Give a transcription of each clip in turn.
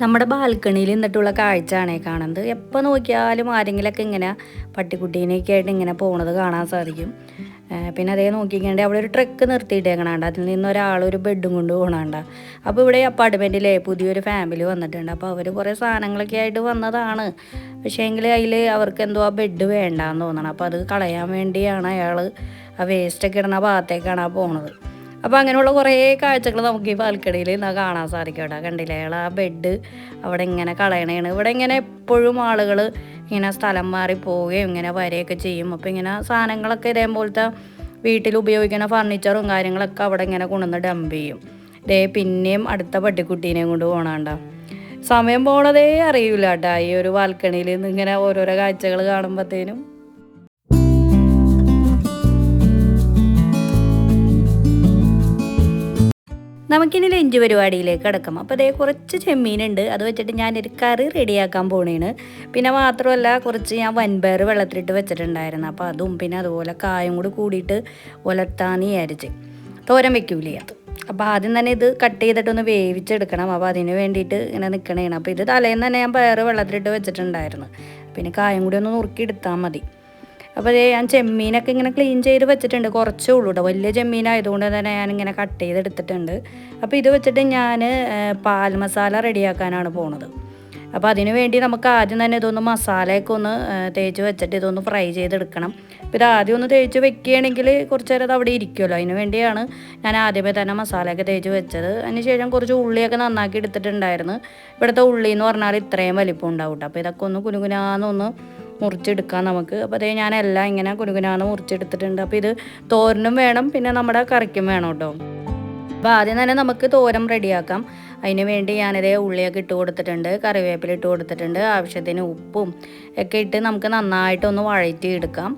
നമ്മുടെ ബാൽക്കണിയിൽ നിന്നിട്ടുള്ള കാഴ്ചയാണ് കാണുന്നത്. എപ്പോൾ നോക്കിയാലും ആരെങ്കിലുമൊക്കെ ഇങ്ങനെ പട്ടിക്കുട്ടീനെയൊക്കെ ആയിട്ട് ഇങ്ങനെ പോണത് കാണാൻ സാധിക്കും. പിന്നെ അതേ നോക്കിക്കണ്ടേ അവിടെ ഒരു ട്രക്ക് നിർത്തിയിട്ടേക്കണണ്ട, അതിൽ നിന്ന് ഒരാളൊരു ബെഡും കൊണ്ട് പോകണണ്ട. അപ്പോൾ ഇവിടെ അപ്പാർട്ട്മെൻറ്റിലെ പുതിയൊരു ഫാമിലി വന്നിട്ടുണ്ട്. അപ്പോൾ അവർ കുറേ സാധനങ്ങളൊക്കെ ആയിട്ട് വന്നതാണ്. പക്ഷേ എങ്കിൽ അതിൽ അവർക്ക് എന്തോ ആ ബെഡ് വേണ്ടാന്ന് തോന്നണം. അപ്പോൾ അത് കളയാൻ വേണ്ടിയാണ് അയാൾ ആ വേസ്റ്റൊക്കെ ഇടുന്ന ഭാഗത്തേക്കാണ് പോണത്. അപ്പോൾ അങ്ങനെയുള്ള കുറേ കാഴ്ചകൾ നമുക്ക് ഈ ബാൽക്കണിയിൽ നിന്ന് കാണാൻ സാധിക്കും. കേട്ടോ, കണ്ടില്ലേ, അയാൾ ആ ബെഡ് അവിടെ ഇങ്ങനെ കളയണേണ്. ഇവിടെ ഇങ്ങനെ എപ്പോഴും ആളുകൾ ഇങ്ങനെ സ്ഥലം മാറി പോവുകയും ഇങ്ങനെ വരികയൊക്കെ ചെയ്യും. അപ്പോൾ ഇങ്ങനെ സാധനങ്ങളൊക്കെ ഇതേപോലത്തെ വീട്ടിൽ ഉപയോഗിക്കുന്ന ഫർണിച്ചറും കാര്യങ്ങളൊക്കെ അവിടെ ഇങ്ങനെ കൊണ്ടുവന്ന് ഡംപ് ചെയ്യും. പിന്നെയും അടുത്ത പട്ടിക്കുട്ടീനെയും കൊണ്ട് പോകണണ്ട. സമയം പോണതേ അറിയില്ല കേട്ടോ ഈ ഒരു ബാൽക്കണിയിൽ നിന്ന് ഇങ്ങനെ ഓരോരോ കാഴ്ചകൾ കാണുമ്പോഴത്തേനും. നമുക്കിനി ലഞ്ച് പരിപാടിയിലേക്ക് കിടക്കാം. അപ്പോൾ അതേ കുറച്ച് ചെമ്മീനുണ്ട്, അത് വെച്ചിട്ട് ഞാനൊരു കറി റെഡിയാക്കാൻ പോണേണ്. പിന്നെ മാത്രമല്ല കുറച്ച് ഞാൻ വൻപയർ വെള്ളത്തിലിട്ട് വെച്ചിട്ടുണ്ടായിരുന്നു. അപ്പോൾ അതും പിന്നെ അതുപോലെ കായും കൂടി കൂടിയിട്ട് ഉലർത്താന്ന് വിചാരിച്ച് തോരൻ വെക്കൂലേ അത്. അപ്പോൾ ആദ്യം തന്നെ ഇത് കട്ട് ചെയ്തിട്ടൊന്ന് വേവിച്ചെടുക്കണം. അപ്പോൾ അതിന് വേണ്ടിയിട്ട് ഇങ്ങനെ നിൽക്കണേണ്. അപ്പോൾ ഇത് തലേന്ന് തന്നെ ഞാൻ പയർ വെള്ളത്തിലിട്ട് വെച്ചിട്ടുണ്ടായിരുന്നു. പിന്നെ കായും കൂടി ഒന്ന് നുറുക്കി എടുത്താൽ മതി. അപ്പോൾ ഞാൻ ചെമ്മീനൊക്കെ ഇങ്ങനെ ക്ലീൻ ചെയ്ത് വെച്ചിട്ടുണ്ട്. കുറച്ചേ ഉള്ളൂ കേട്ടോ, വലിയ ചെമ്മീനായതുകൊണ്ട് തന്നെ ഞാനിങ്ങനെ കട്ട് ചെയ്തെടുത്തിട്ടുണ്ട്. അപ്പോൾ ഇത് വെച്ചിട്ട് ഞാൻ പാൽ മസാല റെഡിയാക്കാനാണ് പോണത്. അപ്പോൾ അതിന് വേണ്ടി നമുക്ക് ആദ്യം തന്നെ ഇതൊന്ന് മസാലയൊക്കെ ഒന്ന് തേച്ച് വെച്ചിട്ട് ഇതൊന്ന് ഫ്രൈ ചെയ്തെടുക്കണം. അപ്പോൾ ഇത് ആദ്യം ഒന്ന് തേച്ച് വെക്കുകയാണെങ്കിൽ കുറച്ച് നേരം അത് അവിടെ ഇരിക്കുമല്ലോ, അതിന് വേണ്ടിയാണ് ഞാൻ ആദ്യമേ തന്നെ മസാലയൊക്കെ തേച്ച് വെച്ചത്. അതിന് ശേഷം കുറച്ച് ഉള്ളിയൊക്കെ നന്നാക്കി എടുത്തിട്ടുണ്ടായിരുന്നു. ഇവിടുത്തെ ഉള്ളി എന്ന് പറഞ്ഞാൽ ഇത്രയും വലിപ്പം ഉണ്ടാവും കേട്ടോ. അപ്പോൾ ഇതൊക്കെ ഒന്ന് കുനുകുനാന്നൊന്ന് മുറിച്ചെടുക്കാം നമുക്ക്. അപ്പോൾ അതേ ഞാനെല്ലാം ഇങ്ങനെ കുനുകുനാന്ന് മുറിച്ചെടുത്തിട്ടുണ്ട്. അപ്പോൾ ഇത് തോരനും വേണം, പിന്നെ നമ്മുടെ കറിക്കും വേണം കേട്ടോ. അപ്പോൾ ആദ്യം തന്നെ നമുക്ക് തോരൻ റെഡിയാക്കാം. അതിന് വേണ്ടി ഞാനിതേ ഉള്ളിയൊക്കെ ഇട്ട് കൊടുത്തിട്ടുണ്ട്, കറിവേപ്പില ഇട്ട് കൊടുത്തിട്ടുണ്ട്, ആവശ്യത്തിന് ഉപ്പും ഒക്കെ ഇട്ട് നമുക്ക് നന്നായിട്ടൊന്ന് വഴറ്റി എടുക്കാം.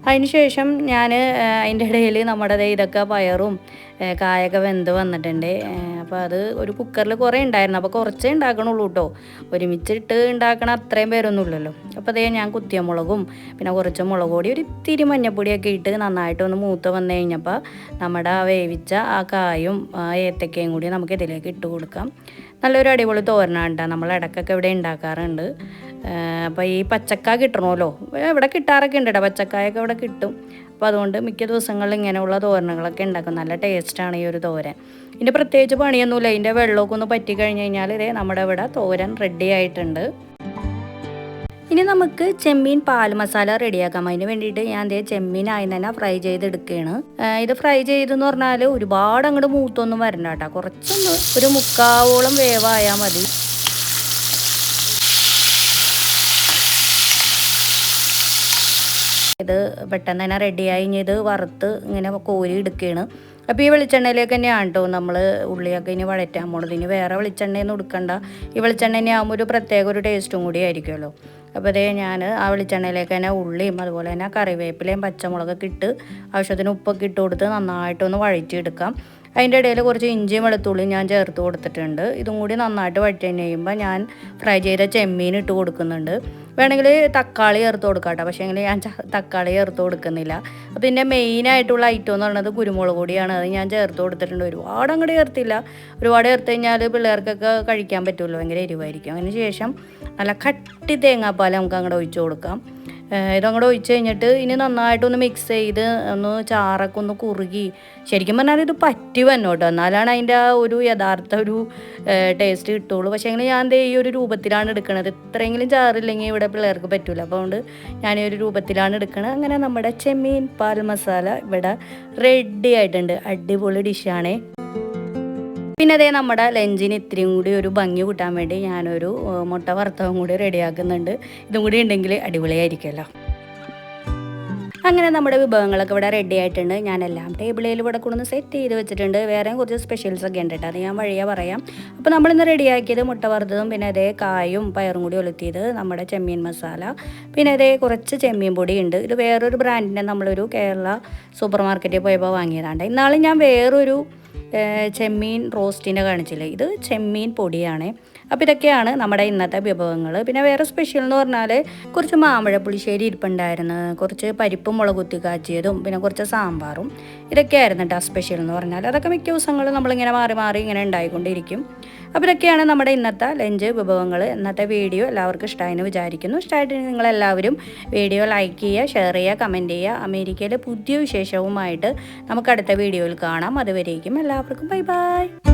അതിന് ശേഷം ഞാൻ അതിൻ്റെ ഇടയിൽ നമ്മുടെ ഇതൊക്കെ പയറും കായൊക്കെ വെന്ത് വന്നിട്ടുണ്ട്. അപ്പോൾ അത് ഒരു കുക്കറിൽ കുറേ ഉണ്ടായിരുന്നു. അപ്പോൾ കുറച്ചേ ഉണ്ടാക്കണുള്ളൂ കേട്ടോ, ഒരുമിച്ചിട്ട് ഉണ്ടാക്കണ അത്രയും പേരൊന്നും ഇല്ലല്ലോ. അപ്പോൾ അതേ ഞാൻ കുത്തിയമുളകും പിന്നെ കുറച്ച് മുളക് പൊടി ഒരു ഇത്തിരി മഞ്ഞപ്പൊടിയൊക്കെ ഇട്ട് നന്നായിട്ടൊന്ന് മൂത്ത് വന്നു കഴിഞ്ഞപ്പോൾ നമ്മുടെ വേവിച്ച ആ കായും ഏത്തക്കയും കൂടി നമുക്ക് ഇതിലേക്ക് ഇട്ട് കൊടുക്കാം. നല്ലൊരു അടിപൊളി തോരനാണ് കേട്ടോ, നമ്മൾ ഇടയ്ക്കൊക്കെ ഇവിടെ ഉണ്ടാക്കാറുണ്ട്. അപ്പോൾ ഈ പച്ചക്കായ കിട്ടണമല്ലോ, ഇവിടെ കിട്ടാറൊക്കെ ഉണ്ട് കേട്ടോ, പച്ചക്കായൊക്കെ ഇവിടെ കിട്ടും. അപ്പോൾ അതുകൊണ്ട് മിക്ക ദിവസങ്ങളിൽ ഇങ്ങനെയുള്ള തോരനുകളൊക്കെ ഉണ്ടാക്കും. നല്ല ടേസ്റ്റാണ് ഈ ഒരു തോരൻ. ഇതിൻ്റെ പ്രത്യേകിച്ച് പണിയൊന്നുമില്ല, ഇതിൻ്റെ വെള്ളമൊക്കെ ഒന്ന് പറ്റി കഴിഞ്ഞ് കഴിഞ്ഞാൽ ഇതേ നമ്മുടെ ഇവിടെ തോരൻ റെഡി ആയിട്ടുണ്ട്. ഇനി നമുക്ക് ചെമ്മീൻ പാൽ മസാല റെഡിയാക്കാം. അതിന് വേണ്ടിയിട്ട് ഞാൻ ചെമ്മീൻ ആയി തന്നെ ഫ്രൈ ചെയ്തെടുക്കുകയാണ്. ഇത് ഫ്രൈ ചെയ്തെന്ന് പറഞ്ഞാൽ ഒരുപാട് അങ്ങോട്ട് മൂത്തൊന്നും വരണ്ട കേട്ടോ, കുറച്ചൊന്ന് ഒരു മുക്കാവോളം വേവായാൽ മതി. ഇത് പെട്ടെന്ന് തന്നെ റെഡിയായി. ഇനി ഇത് വറുത്ത് ഇങ്ങനെ കോരി എടുക്കുകയാണ്. അപ്പോൾ ഈ വെളിച്ചെണ്ണയിലേക്ക് തന്നെയാണ് കേട്ടോ നമ്മൾ ഉള്ളിയൊക്കെ ഇനി വഴറ്റാൻ പോണത്. ഇനി വേറെ വെളിച്ചെണ്ണയൊന്നും എടുക്കണ്ട, ഈ വെളിച്ചെണ്ണ തന്നെ ആകുമ്പോൾ ഒരു പ്രത്യേക ഒരു ടേസ്റ്റും കൂടി ആയിരിക്കുമല്ലോ. അപ്പോൾ അതേ ഞാൻ ആ വെളിച്ചെണ്ണയിലേക്ക് തന്നെ ഉള്ളിയും അതുപോലെ തന്നെ കറിവേപ്പിലയും പച്ചമുളകൊക്കെ ഇട്ട് ആവശ്യത്തിന് ഉപ്പൊക്കെ ഇട്ട് കൊടുത്ത് നന്നായിട്ടൊന്ന് വഴറ്റിയെടുക്കാം. അതിൻ്റെ ഇടയിൽ കുറച്ച് ഇഞ്ചിയും വെളുത്തുള്ളിയും ഞാൻ ചേർത്ത് കൊടുത്തിട്ടുണ്ട്. ഇതും കൂടി നന്നായിട്ട് വഴറ്റി കഴിയുമ്പോൾ ഞാൻ ഫ്രൈ ചെയ്ത ചെമ്മീൻ ഇട്ട് കൊടുക്കുന്നുണ്ട്. വേണമെങ്കിൽ തക്കാളി ചേർത്ത് കൊടുക്കാം കേട്ടോ, പക്ഷേ എങ്കിൽ ഞാൻ തക്കാളി ചേർത്ത് കൊടുക്കുന്നില്ല. അപ്പോൾ ഇതിൻ്റെ മെയിനായിട്ടുള്ള ഐറ്റം എന്ന് പറയുന്നത് കുരുമുളക് പൊടിയാണ്, അത് ഞാൻ ചേർത്ത് കൊടുത്തിട്ടുണ്ട്. ഒരുപാട് അങ്ങോട്ട് ചേർത്തില്ല, ഒരുപാട് ചേർത്ത് കഴിഞ്ഞാൽ പിള്ളേർക്കൊക്കെ കഴിക്കാൻ പറ്റുമല്ലോ, ഭയങ്കര എരിവായിരിക്കും. അതിന് ശേഷം നല്ല കട്ടി തേങ്ങാപ്പാൽ നമുക്ക് അങ്ങോട്ട് ഒഴിച്ച് കൊടുക്കാം. ഇതങ്ങോട്ട് ഒഴിച്ച് കഴിഞ്ഞിട്ട് ഇനി നന്നായിട്ടൊന്ന് മിക്സ് ചെയ്ത് ഒന്ന് ചാറൊക്കെ ഒന്ന് കുറുകി, ശരിക്കും പറഞ്ഞാൽ ഇത് പറ്റി വന്നു കേട്ടോ, എന്നാലാണ് അതിൻ്റെ ആ ഒരു യഥാർത്ഥ ഒരു ടേസ്റ്റ് കിട്ടുള്ളൂ. പക്ഷേ എങ്കിൽ ഞാൻ ഈ ഒരു രൂപത്തിലാണ് എടുക്കുന്നത്. ഇത്രയെങ്കിലും ചാറില്ലെങ്കിൽ ഇവിടെ പിള്ളേർക്ക് പറ്റില്ല, അപ്പോൾ അതുകൊണ്ട് ഞാൻ ഈ ഒരു രൂപത്തിലാണ് എടുക്കുന്നത്. അങ്ങനെ നമ്മുടെ ചെമ്മീൻ പാൽ മസാല ഇവിടെ റെഡി ആയിട്ടുണ്ട്. അടിപൊളി ഡിഷാണേ. പിന്നെ അതേ നമ്മുടെ ലഞ്ചിന് ഇത്രയും കൂടി ഒരു ഭംഗി കൂട്ടാൻ വേണ്ടി ഞാനൊരു മുട്ട വറുത്തതും കൂടി റെഡിയാക്കുന്നുണ്ട്. ഇതും കൂടി ഉണ്ടെങ്കിൽ അടിപൊളിയായിരിക്കുമല്ലോ. അങ്ങനെ നമ്മുടെ വിഭവങ്ങളൊക്കെ ഇവിടെ റെഡി ആയിട്ടുണ്ട്. ഞാനെല്ലാം ടേബിളിൽ ഇവിടെ കൊണ്ടൊന്ന് സെറ്റ് ചെയ്ത് വെച്ചിട്ടുണ്ട്. വേറെയും കുറച്ച് സ്പെഷ്യൽസൊക്കെ ഉണ്ട് കേട്ടോ, അത് ഞാൻ വഴിയെ പറയാം. അപ്പോൾ നമ്മളിന്ന് റെഡിയാക്കിയത് മുട്ട വറുത്തതും പിന്നെ അതേ കായും പയറും കൂടി ഒലുത്തിയത്, നമ്മുടെ ചെമ്മീൻ മസാല, പിന്നെ അതേ കുറച്ച് ചെമ്മീൻ പൊടി ഉണ്ട്. ഇത് വേറൊരു ബ്രാൻഡിൻ്റെ നമ്മളൊരു കേരള സൂപ്പർ മാർക്കറ്റിൽ പോയപ്പോൾ വാങ്ങിയതാണ്. ഇന്നാളും ഞാൻ വേറൊരു ചെമ്മീൻ റോസ്റ്റിൻ്റെ കാണിച്ചില്ലേ, ഇത് ചെമ്മീൻ പൊടിയാണ്. അപ്പോൾ ഇതൊക്കെയാണ് നമ്മുടെ ഇന്നത്തെ വിഭവങ്ങൾ. പിന്നെ വേറെ സ്പെഷ്യൽ എന്ന് പറഞ്ഞാൽ കുറച്ച് മാമ്പഴ പുളിശ്ശേരി ഇരിപ്പുണ്ടായിരുന്നു, കുറച്ച് പരിപ്പും മുളക് കുത്തി കാച്ചിയതും, പിന്നെ കുറച്ച് സാമ്പാറും. ഇതൊക്കെയായിരുന്നു കേട്ടോ സ്പെഷ്യൽ എന്ന് പറഞ്ഞാൽ. അതൊക്കെ മിക്ക ദിവസങ്ങളും നമ്മളിങ്ങനെ മാറി മാറി ഇങ്ങനെ ഉണ്ടായിക്കൊണ്ടിരിക്കും. അപ്പോൾ ഇതൊക്കെയാണ് നമ്മുടെ ഇന്നത്തെ ലഞ്ച് വിഭവങ്ങൾ. ഇന്നത്തെ വീഡിയോ എല്ലാവർക്കും ഇഷ്ടമായെന്ന് വിചാരിക്കുന്നു. ഇഷ്ടമായിട്ട് നിങ്ങളെല്ലാവരും വീഡിയോ ലൈക്ക് ചെയ്യുക, ഷെയർ ചെയ്യുക, കമൻറ്റ് ചെയ്യുക. അമേരിക്കയിലെ പുതിയ വിശേഷവുമായിട്ട് നമുക്ക് അടുത്ത വീഡിയോയിൽ കാണാം. അതുവരേക്കും എല്ലാവർക്കും ബൈ ബൈ.